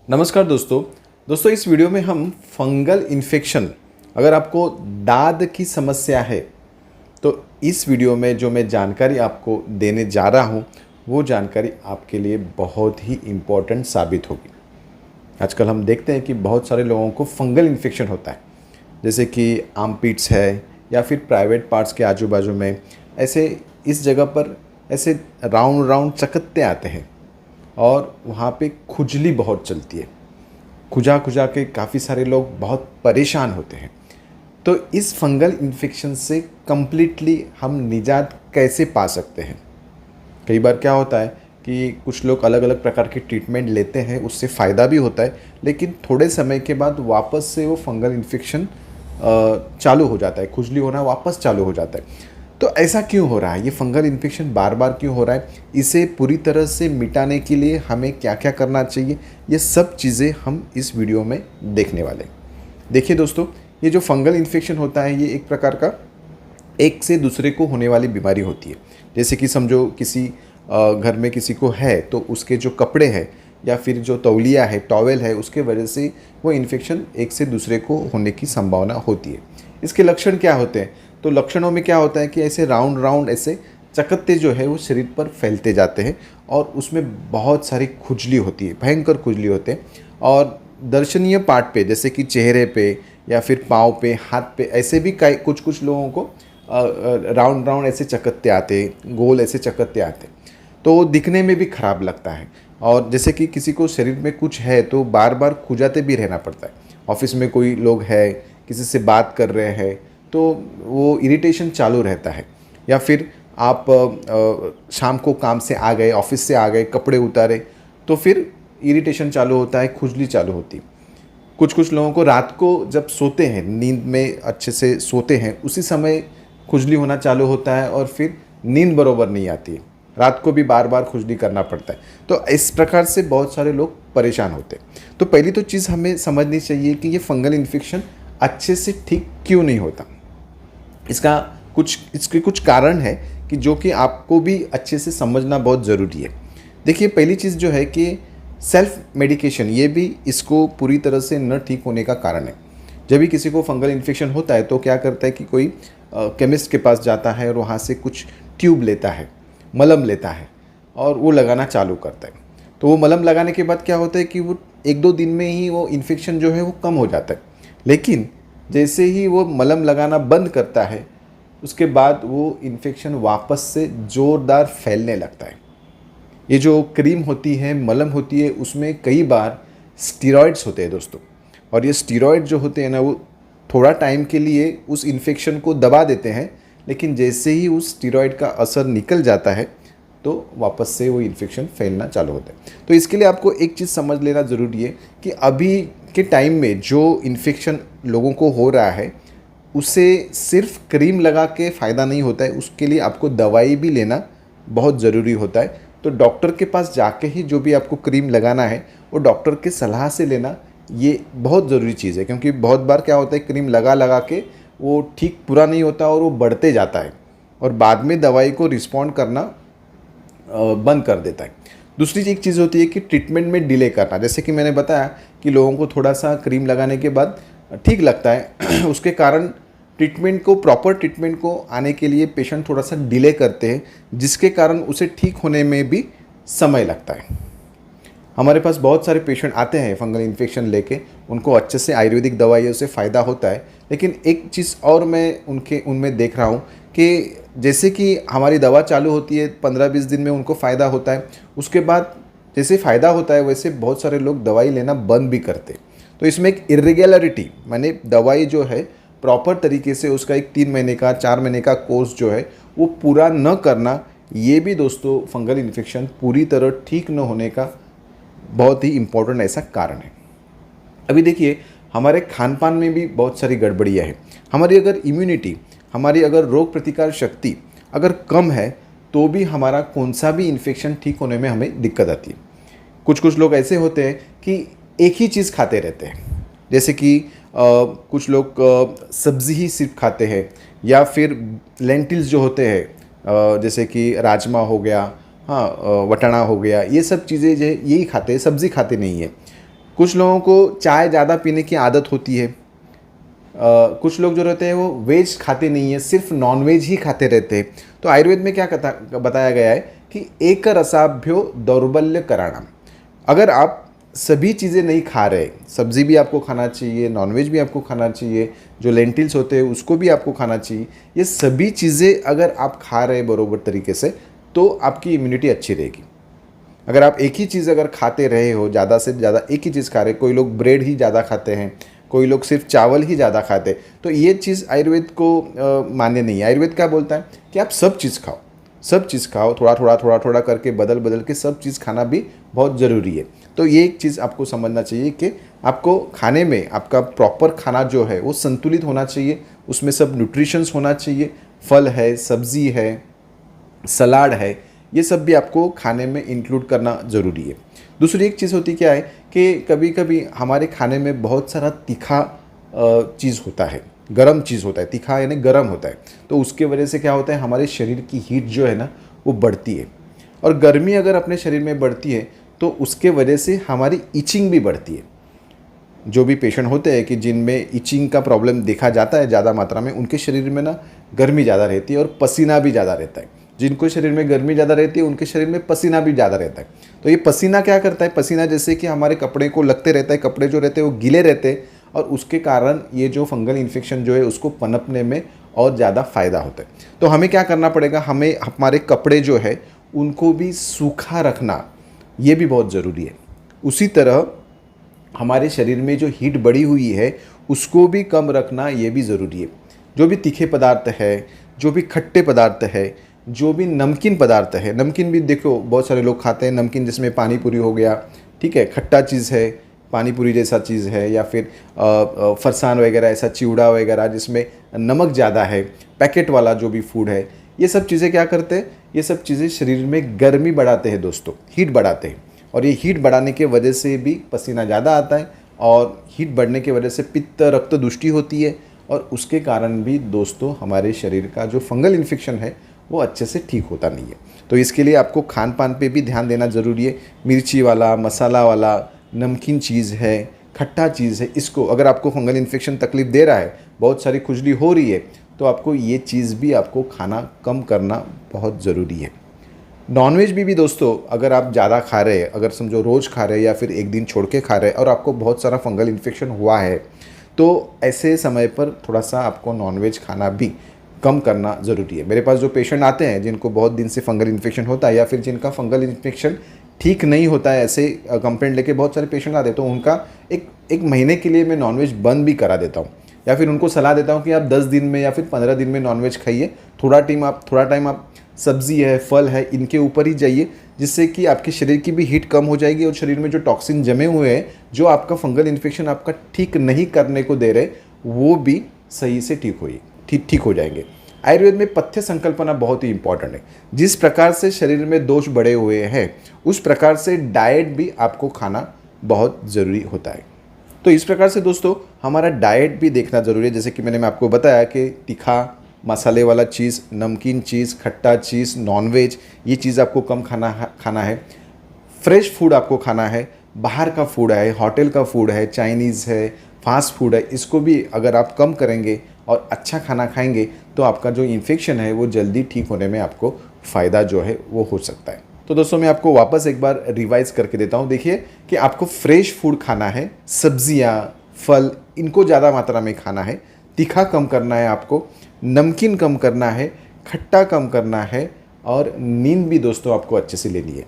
नमस्कार दोस्तों इस वीडियो में हम फंगल इन्फेक्शन, अगर आपको दाद की समस्या है तो इस वीडियो में जो मैं जानकारी आपको देने जा रहा हूँ वो जानकारी आपके लिए बहुत ही इम्पोर्टेंट साबित होगी। आजकल हम देखते हैं कि बहुत सारे लोगों को फंगल इन्फेक्शन होता है, जैसे कि आर्मपिट्स है या फिर प्राइवेट पार्ट्स के आजू बाजू में ऐसे इस जगह पर ऐसे राउंड राउंड चकत्ते आते हैं और वहाँ पे खुजली बहुत चलती है। खुजा खुजा के काफ़ी सारे लोग बहुत परेशान होते हैं। तो इस फंगल इन्फेक्शन से कम्प्लीटली हम निजात कैसे पा सकते हैं? कई बार क्या होता है कि कुछ लोग अलग अलग प्रकार के ट्रीटमेंट लेते हैं, उससे फ़ायदा भी होता है, लेकिन थोड़े समय के बाद वापस से वो फंगल इन्फेक्शन चालू हो जाता है, खुजली होना वापस चालू हो जाता है। तो ऐसा क्यों हो रहा है? ये फंगल इन्फेक्शन बार बार क्यों हो रहा है? इसे पूरी तरह से मिटाने के लिए हमें क्या क्या करना चाहिए, ये सब चीज़ें हम इस वीडियो में देखने वाले हैं। देखिए दोस्तों, ये जो फंगल इन्फेक्शन होता है ये एक प्रकार का एक से दूसरे को होने वाली बीमारी होती है। जैसे कि समझो किसी घर में किसी को है तो उसके जो कपड़े हैं या फिर जो तौलिया है, टॉवेल है, उसके वजह से वो इन्फेक्शन एक से दूसरे को होने की संभावना होती है। इसके लक्षण क्या होते हैं? तो लक्षणों में क्या होता है कि ऐसे राउंड राउंड ऐसे चकत्ते जो है वो शरीर पर फैलते जाते हैं और उसमें बहुत सारी खुजली होती है, भयंकर खुजली होते हैं। और दर्शनीय पार्ट पे जैसे कि चेहरे पे या फिर पाँव पे, हाथ पे, ऐसे भी कई कुछ लोगों को राउंड राउंड ऐसे चकत्ते आते, गोल ऐसे चकत्ते आते, तो दिखने में भी ख़राब लगता है। और जैसे कि किसी को शरीर में कुछ है तो बार बार खुजाते भी रहना पड़ता है। ऑफिस में कोई लोग है, किसी से बात कर रहे हैं तो वो इरिटेशन चालू रहता है। या फिर आप शाम को काम से आ गए, ऑफिस से आ गए, कपड़े उतारे तो फिर इरिटेशन चालू होता है, खुजली चालू होती है। कुछ लोगों को रात को जब सोते हैं, नींद में अच्छे से सोते हैं, उसी समय खुजली होना चालू होता है और फिर नींद बरोबर नहीं आती है, रात को भी बार बार खुजली करना पड़ता है। तो इस प्रकार से बहुत सारे लोग परेशान होते हैं। तो पहली तो चीज़ हमें समझनी चाहिए कि ये फंगल इन्फेक्शन अच्छे से ठीक क्यों नहीं होता। इसके कुछ कारण है कि जो कि आपको भी अच्छे से समझना बहुत ज़रूरी है। देखिए, पहली चीज़ जो है कि सेल्फ मेडिकेशन, ये भी इसको पूरी तरह से न ठीक होने का कारण है। जब भी किसी को फंगल इन्फेक्शन होता है तो क्या करता है कि कोई केमिस्ट के पास जाता है और वहाँ से कुछ ट्यूब लेता है, मलम लेता है और वो लगाना चालू करता है। तो वो मलम लगाने के बाद क्या होता है कि वो 1-2 दिन में ही वो इन्फेक्शन जो है वो कम हो जाता है। लेकिन जैसे ही वो मलम लगाना बंद करता है उसके बाद वो इन्फेक्शन वापस से ज़ोरदार फैलने लगता है। ये जो क्रीम होती है, मलम होती है, उसमें कई बार स्टीरॉइड्स होते हैं दोस्तों। और ये स्टीरॉइड जो होते हैं ना, वो थोड़ा टाइम के लिए उस इन्फेक्शन को दबा देते हैं, लेकिन जैसे ही उस स्टीरॉइड का असर निकल जाता है तो वापस से वो इन्फेक्शन फैलना चालू होता है। तो इसके लिए आपको एक चीज़ समझ लेना ज़रूरी है कि अभी के टाइम में जो इन्फेक्शन लोगों को हो रहा है उसे सिर्फ क्रीम लगा के फ़ायदा नहीं होता है, उसके लिए आपको दवाई भी लेना बहुत ज़रूरी होता है। तो डॉक्टर के पास जाके ही जो भी आपको क्रीम लगाना है वो डॉक्टर के सलाह से लेना, ये बहुत ज़रूरी चीज़ है। क्योंकि बहुत बार क्या होता है, क्रीम लगा लगा के वो ठीक पूरा नहीं होता और वो बढ़ते जाता है और बाद में दवाई को रिस्पॉन्ड करना बंद कर देता है। दूसरी एक चीज़ होती है कि ट्रीटमेंट में डिले करना। जैसे कि मैंने बताया कि लोगों को थोड़ा सा क्रीम लगाने के बाद ठीक लगता है उसके कारण प्रॉपर ट्रीटमेंट को आने के लिए पेशेंट थोड़ा सा डिले करते हैं, जिसके कारण उसे ठीक होने में भी समय लगता है। हमारे पास बहुत सारे पेशेंट आते हैं फंगल इन्फेक्शन लेके, उनको अच्छे से आयुर्वेदिक दवाइयों से फ़ायदा होता है। लेकिन एक चीज़ और मैं उनमें देख रहा हूँ कि जैसे कि हमारी दवा चालू होती है 15-20 दिन में उनको फ़ायदा होता है, उसके बाद जैसे फ़ायदा होता है वैसे बहुत सारे लोग दवाई लेना बंद भी करते। तो इसमें एक इरेगुलरिटी, माने दवाई जो है प्रॉपर तरीके से उसका एक 3 महीने का 4 महीने का कोर्स जो है वो पूरा न करना, ये भी दोस्तों फंगल इन्फेक्शन पूरी तरह ठीक न होने का बहुत ही इम्पोर्टेंट ऐसा कारण है। अभी देखिए, हमारे खान पान में भी बहुत सारी गड़बड़ियाँ हैं। हमारी अगर इम्यूनिटी, हमारी अगर रोग प्रतिकार शक्ति अगर कम है तो भी हमारा कौन सा भी इन्फेक्शन ठीक होने में हमें दिक्कत आती है। कुछ लोग ऐसे होते हैं कि एक ही चीज़ खाते रहते हैं, जैसे कि कुछ लोग सब्ज़ी ही सिर्फ खाते हैं, या फिर लेंटिल्स जो होते हैं जैसे कि राजमा हो गया, हाँ, वटाना हो गया, ये सब चीज़ें जो यही खाते हैं, सब्ज़ी खाते नहीं है। कुछ लोगों को चाय ज़्यादा पीने की आदत होती है। कुछ लोग जो रहते हैं वो वेज खाते नहीं है, सिर्फ नॉन वेज ही खाते रहते हैं। तो आयुर्वेद में क्या बताया गया है कि एक रसाभ्यो दौर्बल्य कराणम। अगर आप सभी चीज़ें नहीं खा रहे, सब्जी भी आपको खाना चाहिए, नॉनवेज भी आपको खाना चाहिए, जो लेंटिल्स होते हैं उसको भी आपको खाना चाहिए, ये सभी चीज़ें अगर आप खा रहे बरोबर तरीके से तो आपकी इम्यूनिटी अच्छी रहेगी। अगर आप एक ही चीज़ अगर खाते रहे हो, ज़्यादा से ज़्यादा एक ही चीज़ खा रहे, कोई लोग ब्रेड ही ज़्यादा खाते हैं, कोई लोग सिर्फ चावल ही ज़्यादा खाते, तो ये चीज़ आयुर्वेद को मान्य नहीं है। आयुर्वेद क्या बोलता है कि आप सब चीज़ खाओ, सब चीज़ खाओ, थोड़ा थोड़ा करके बदल बदल के सब चीज़ खाना भी बहुत ज़रूरी है। तो ये एक चीज़ आपको समझना चाहिए कि आपको खाने में आपका प्रॉपर खाना जो है वो संतुलित होना चाहिए, उसमें सब न्यूट्रिशंस होना चाहिए, फल है, सब्जी है, सलाद है, ये सब भी आपको खाने में इंक्लूड करना ज़रूरी है। दूसरी एक चीज़ होती क्या है कि कभी कभी हमारे खाने में बहुत सारा तीखा चीज़ होता है, गरम चीज़ होता है, तीखा यानी गरम होता है। तो उसके वजह से क्या होता है, हमारे शरीर की हीट जो है ना वो बढ़ती है, और गर्मी अगर अपने शरीर में बढ़ती है तो उसके वजह से हमारी इचिंग भी बढ़ती है। जो भी पेशेंट होते हैं कि जिनमें इचिंग का प्रॉब्लम देखा जाता है ज़्यादा मात्रा में, उनके शरीर में ना गर्मी ज़्यादा रहती है और पसीना भी ज़्यादा रहता है। जिनको शरीर में गर्मी ज़्यादा रहती है उनके शरीर में पसीना भी ज़्यादा रहता है। तो ये पसीना क्या करता है, पसीना जैसे कि हमारे कपड़े को लगते रहता है, कपड़े जो रहते हैं वो गीले रहते हैं, और उसके कारण ये जो फंगल इन्फेक्शन जो है उसको पनपने में और ज़्यादा फ़ायदा होता है। तो हमें क्या करना पड़ेगा, हमें हमारे कपड़े जो है उनको भी सूखा रखना, ये भी बहुत ज़रूरी है। उसी तरह हमारे शरीर में जो हीट बढ़ी हुई है उसको भी कम रखना, ये भी ज़रूरी है। जो भी तीखे पदार्थ है, जो भी खट्टे पदार्थ है, जो भी नमकीन पदार्थ है, नमकीन भी देखो बहुत सारे लोग खाते हैं, नमकीन जिसमें पानी पूरी हो गया, ठीक है, खट्टा चीज़ है, पानी पूरी जैसा चीज़ है, या फिर फरसान वगैरह ऐसा चिवड़ा वगैरह जिसमें नमक ज़्यादा है, पैकेट वाला जो भी फूड है, ये सब चीज़ें क्या करते हैं, ये सब चीज़ें शरीर में गर्मी बढ़ाते हैं दोस्तों, हीट बढ़ाते हैं। और ये हीट बढ़ाने के वजह से भी पसीना ज़्यादा आता है, और हीट बढ़ने की वजह से पित्त रक्त दुष्टि होती है, और उसके कारण भी दोस्तों हमारे शरीर का जो फंगल इन्फेक्शन है वो अच्छे से ठीक होता नहीं है। तो इसके लिए आपको खान पान पे भी ध्यान देना ज़रूरी है। मिर्ची वाला, मसाला वाला, नमकीन चीज़ है, खट्टा चीज़ है, इसको अगर आपको फंगल इन्फेक्शन तकलीफ़ दे रहा है, बहुत सारी खुजली हो रही है, तो आपको ये चीज़ भी आपको खाना कम करना बहुत ज़रूरी है। नॉनवेज भी दोस्तों अगर आप ज़्यादा खा रहे हैं, अगर समझो रोज़ खा रहे हैं या फिर एक दिन छोड़ के खा रहे हैं और आपको बहुत सारा फंगल इन्फेक्शन हुआ है, तो ऐसे समय पर थोड़ा सा आपको नॉनवेज खाना भी कम करना ज़रूरी है। मेरे पास जो पेशेंट आते हैं जिनको बहुत दिन से फंगल इन्फेक्शन होता है, या फिर जिनका फंगल इन्फेक्शन ठीक नहीं होता है, ऐसे कंप्लेंट लेके बहुत सारे पेशेंट आते हैं, तो उनका एक महीने के लिए मैं नॉनवेज बंद भी करा देता हूँ, या फिर उनको सलाह देता हूँ कि आप 10 दिन में या फिर 15 दिन में नॉनवेज खाइए, थोड़ा टाइम आप सब्ज़ी है, फल है, इनके ऊपर ही जाइए, जिससे कि आपके शरीर की भी हीट कम हो जाएगी, और शरीर में जो टॉक्सिन जमे हुए हैं, जो आपका फंगल इन्फेक्शन आपका ठीक नहीं करने को दे रहे, वो भी सही से ठीक हो जाएंगे। आयुर्वेद में पथ्य संकल्पना बहुत ही इंपॉर्टेंट है। जिस प्रकार से शरीर में दोष बढ़े हुए हैं उस प्रकार से डाइट भी आपको खाना बहुत ज़रूरी होता है। तो इस प्रकार से दोस्तों हमारा डाइट भी देखना ज़रूरी है। जैसे कि मैंने आपको बताया कि तीखा मसाले वाला चीज़, नमकीन चीज़, खट्टा चीज़, नॉनवेज, ये चीज़ आपको कम खाना है। फ्रेश फूड आपको खाना है, बाहर का फूड है, होटल का फूड है, चाइनीज़ है, फास्ट फूड है, इसको भी अगर आप कम करेंगे और अच्छा खाना खाएंगे तो आपका जो इन्फेक्शन है वो जल्दी ठीक होने में आपको फ़ायदा जो है वो हो सकता है। तो दोस्तों मैं आपको वापस एक बार रिवाइज़ करके देता हूँ। देखिए कि आपको फ्रेश फूड खाना है, सब्जियाँ, फल, इनको ज़्यादा मात्रा में खाना है, तीखा कम करना है आपको, नमकीन कम करना है, खट्टा कम करना है, और नींद भी दोस्तों आपको अच्छे से लेनी है।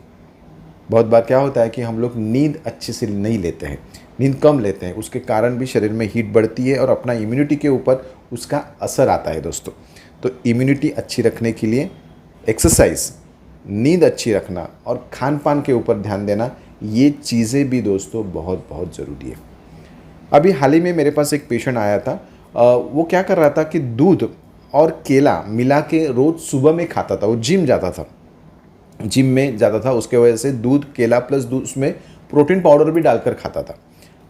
बहुत बार क्या होता है कि हम लोग नींद अच्छे से नहीं लेते हैं, नींद कम लेते हैं, उसके कारण भी शरीर में हीट बढ़ती है और अपना इम्यूनिटी के ऊपर उसका असर आता है दोस्तों। तो इम्यूनिटी अच्छी रखने के लिए एक्सरसाइज, नींद अच्छी रखना और खान पान के ऊपर ध्यान देना, ये चीज़ें भी दोस्तों बहुत बहुत ज़रूरी है। अभी हाल ही में मेरे पास एक पेशेंट आया था, वो क्या कर रहा था कि दूध और केला मिला के रोज़ सुबह में खाता था। वो जिम में जाता था, उसके वजह से दूध, केला प्लस दूध, उसमें प्रोटीन पाउडर भी डालकर खाता था,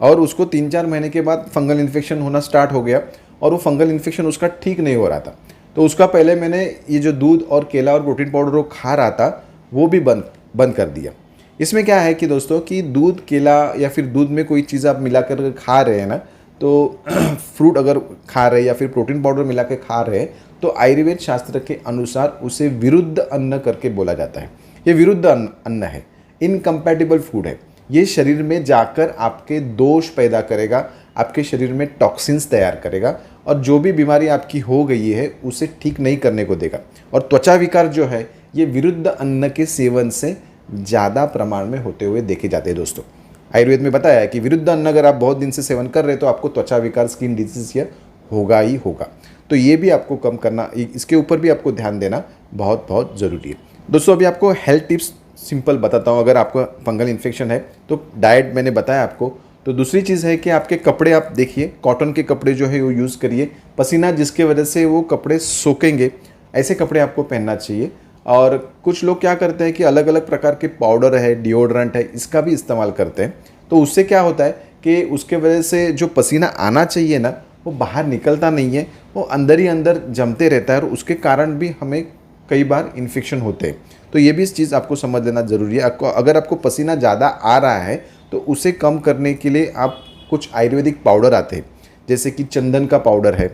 और उसको 3-4 महीने के बाद फंगल इन्फेक्शन होना स्टार्ट हो गया, और वो फंगल इन्फेक्शन उसका ठीक नहीं हो रहा था। तो उसका पहले मैंने ये जो दूध और केला और प्रोटीन पाउडर वो खा रहा था वो भी बंद कर दिया। इसमें क्या है कि दोस्तों कि दूध, केला या फिर दूध में कोई चीज़ आप मिलाकर खा रहे हैं ना, तो फ्रूट अगर खा रहे हैं या फिर प्रोटीन पाउडर मिला के खा रहे हैं, तो आयुर्वेद शास्त्र के अनुसार उसे विरुद्ध अन्न करके बोला जाता है। ये विरुद्ध अन्न है, इनकम्पैटिबल फूड है। ये शरीर में जाकर आपके दोष पैदा करेगा, आपके शरीर में टॉक्सिन्स तैयार करेगा और जो भी बीमारी आपकी हो गई है उसे ठीक नहीं करने को देगा। और त्वचा विकार जो है ये विरुद्ध अन्न के सेवन से ज़्यादा प्रमाण में होते हुए देखे जाते हैं दोस्तों। आयुर्वेद में बताया है कि विरुद्ध अन्न अगर आप बहुत दिन से सेवन कर रहे हैं तो आपको त्वचा विकार, स्किन डिजीज या होगा ही होगा। तो ये भी आपको कम करना, इसके ऊपर भी आपको ध्यान देना बहुत बहुत ज़रूरी है दोस्तों। अभी आपको हेल्थ टिप्स सिंपल बताता हूँ। अगर आपको फंगल इन्फेक्शन है तो डाइट मैंने बताया आपको। तो दूसरी चीज़ है कि आपके कपड़े आप देखिए, कॉटन के कपड़े जो है वो यूज़ करिए। पसीना जिसके वजह से वो कपड़े सोखेंगे, ऐसे कपड़े आपको पहनना चाहिए। और कुछ लोग क्या करते हैं कि अलग अलग प्रकार के पाउडर है, डिओड्रेंट है, इसका भी इस्तेमाल करते हैं। तो उससे क्या होता है कि उसके वजह से जो पसीना आना चाहिए ना, वो बाहर निकलता नहीं है, वो अंदर ही अंदर जमते रहता है और उसके कारण भी हमें कई बार इन्फेक्शन होते हैं। तो ये भी इस चीज़ आपको समझ लेना ज़रूरी है। अगर आपको पसीना ज़्यादा आ रहा है तो उसे कम करने के लिए आप कुछ आयुर्वेदिक पाउडर आते हैं, जैसे कि चंदन का पाउडर है,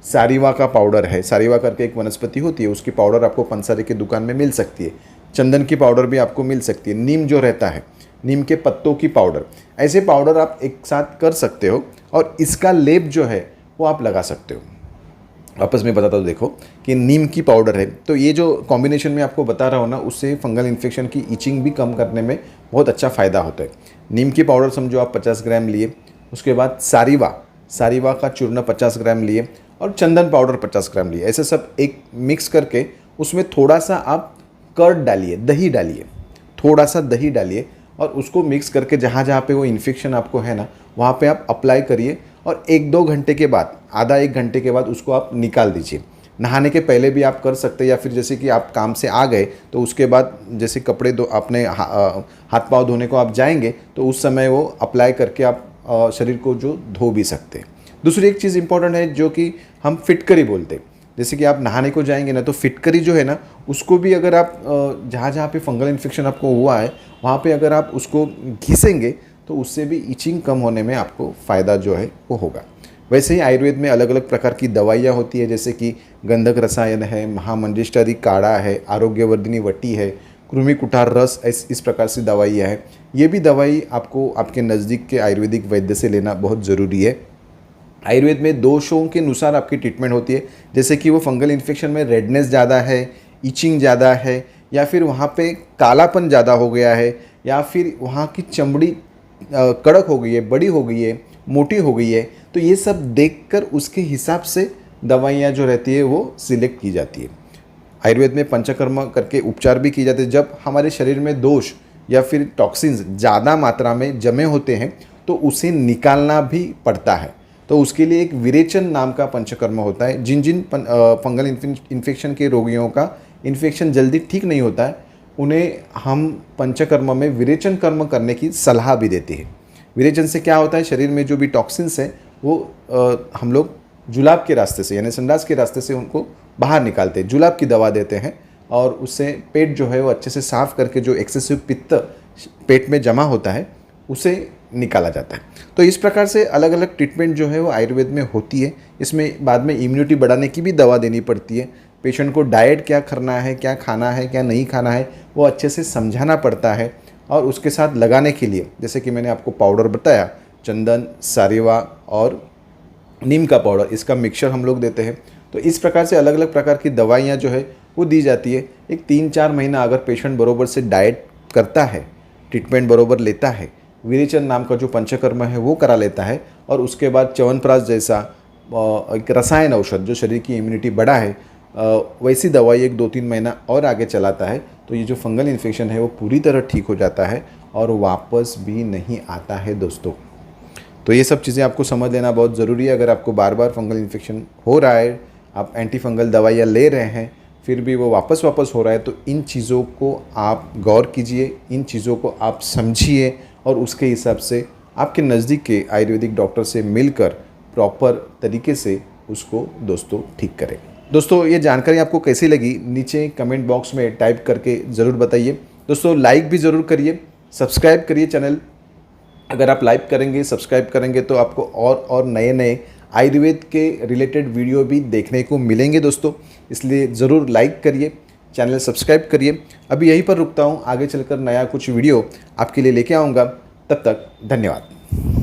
सारीवा का पाउडर है। सारीवा करके एक वनस्पति होती है, उसकी पाउडर आपको पंसारी की दुकान में मिल सकती है। चंदन की पाउडर भी आपको मिल सकती है। नीम जो रहता है, नीम के पत्तों की पाउडर, ऐसे पाउडर आप एक साथ कर सकते हो और इसका लेप जो है वो आप लगा सकते हो। आपस में बताता हूँ, देखो कि नीम की पाउडर है, तो ये जो कॉम्बिनेशन में आपको बता रहा हूँ ना, उससे फंगल इन्फेक्शन की इचिंग भी कम करने में बहुत अच्छा फ़ायदा होता है। नीम की पाउडर समझो आप 50 ग्राम लिए, उसके बाद सारीवा का चूर्ण 50 ग्राम लिए और चंदन पाउडर 50 ग्राम लिए। ऐसे सब एक मिक्स करके उसमें थोड़ा सा आप कर्ड डालिए, दही डालिए, थोड़ा सा दही डालिए और उसको मिक्स करके जहाँ जहाँ पे वो इन्फेक्शन आपको है ना, वहाँ पे आप अप्लाई करिए और 1-2 घंटे के बाद, आधा 1 घंटे के बाद उसको आप निकाल दीजिए। नहाने के पहले भी आप कर सकते हैं, या फिर जैसे कि आप काम से आ गए तो उसके बाद जैसे कपड़े दो अपने हाथ पाँव धोने को आप जाएंगे तो उस समय वो अप्लाई करके आप शरीर को जो धो भी सकते हैं। दूसरी एक चीज़ इंपॉर्टेंट है जो कि हम फिटकरी बोलते हैं। जैसे कि आप नहाने को जाएंगे ना, तो फिटकरी जो है ना, उसको भी अगर आप जहाँ जहाँ पे फंगल इन्फेक्शन आपको हुआ है वहाँ पे अगर आप उसको घिसेंगे तो उससे भी इचिंग कम होने में आपको फ़ायदा जो है वो होगा। वैसे ही आयुर्वेद में अलग अलग प्रकार की दवाइयाँ होती है, जैसे कि गंधक रसायन है, महामंजिष्ठारी काढ़ा है, आरोग्यवर्धिनी वटी है, कृमि कुठार रस, इस प्रकार से दवाइयाँ हैं। ये भी दवाई आपको आपके नज़दीक के आयुर्वेदिक वैद्य से लेना बहुत ज़रूरी है। आयुर्वेद में दोषों के अनुसार आपकी ट्रीटमेंट होती है, जैसे कि वो फंगल इन्फेक्शन में रेडनेस ज़्यादा है, इचिंग ज़्यादा है, या फिर वहाँ पे कालापन ज़्यादा हो गया है, या फिर वहाँ की चमड़ी कड़क हो गई है, बड़ी हो गई है, मोटी हो गई है, तो ये सब देखकर उसके हिसाब से दवाइयाँ जो रहती है वो सिलेक्ट की जाती है। आयुर्वेद में पंचकर्म करके उपचार भी किए जाते हैं। जब हमारे शरीर में दोष या फिर टॉक्सिन्स ज़्यादा मात्रा में जमे होते हैं तो उसे निकालना भी पड़ता है। तो उसके लिए एक विरेचन नाम का पंचकर्म होता है। जिन जिन फंगल इन्फेक्शन के रोगियों का इन्फेक्शन जल्दी ठीक नहीं होता है, उन्हें हम पंचकर्म में विरेचन कर्म करने की सलाह भी देते हैं। विरेचन से क्या होता है, शरीर में जो भी टॉक्सिन्स है वो हम लोग जुलाब के रास्ते से, यानी संडास के रास्ते से उनको बाहर निकालते हैं। जुलाब की दवा देते हैं और उससे पेट जो है वो अच्छे से साफ़ करके जो एक्सेसिव पित्त पेट में जमा होता है उसे निकाला जाता है। तो इस प्रकार से अलग अलग ट्रीटमेंट जो है वो आयुर्वेद में होती है। इसमें बाद में इम्यूनिटी बढ़ाने की भी दवा देनी पड़ती है। पेशेंट को डाइट क्या करना है, क्या खाना है, क्या नहीं खाना है, वो अच्छे से समझाना पड़ता है। और उसके साथ लगाने के लिए, जैसे कि मैंने आपको पाउडर बताया, चंदन, सारीवा और नीम का पाउडर, इसका मिक्सचर हम लोग देते हैं। तो इस प्रकार से अलग अलग प्रकार की दवाइयाँ जो है वो दी जाती है। एक 3-4 महीना अगर पेशेंट बरोबर से डाइट करता है, ट्रीटमेंट बरोबर लेता है, विरेचन नाम का जो पंचकर्म है वो करा लेता है, और उसके बाद च्यवनप्राश जैसा एक रसायन औषध जो शरीर की इम्यूनिटी बढ़ा है, वैसी दवाई 1-2-3 महीना और आगे चलाता है, तो ये जो फंगल इन्फेक्शन है वो पूरी तरह ठीक हो जाता है और वापस भी नहीं आता है दोस्तों। तो ये सब चीज़ें आपको समझ लेना बहुत ज़रूरी है। अगर आपको बार बार फंगल इन्फेक्शन हो रहा है, आप एंटी फंगल दवाइयाँ ले रहे हैं, फिर भी वो वापस हो रहा है, तो इन चीज़ों को आप गौर कीजिए, इन चीज़ों को आप समझिए और उसके हिसाब से आपके नज़दीक के आयुर्वेदिक डॉक्टर से मिलकर प्रॉपर तरीके से उसको दोस्तों ठीक करें। दोस्तों ये जानकारी आपको कैसी लगी नीचे कमेंट बॉक्स में टाइप करके ज़रूर बताइए। दोस्तों लाइक भी ज़रूर करिए सब्सक्राइब करिए चैनल। अगर आप लाइक करेंगे, सब्सक्राइब करेंगे तो आपको और नए नए आयुर्वेद के रिलेटेड वीडियो भी देखने को मिलेंगे दोस्तों। इसलिए ज़रूर लाइक करिए, चैनल सब्सक्राइब करिए। अभी यहीं पर रुकता हूँ, आगे चलकर नया कुछ वीडियो आपके लिए लेके आऊँगा। तब तक धन्यवाद।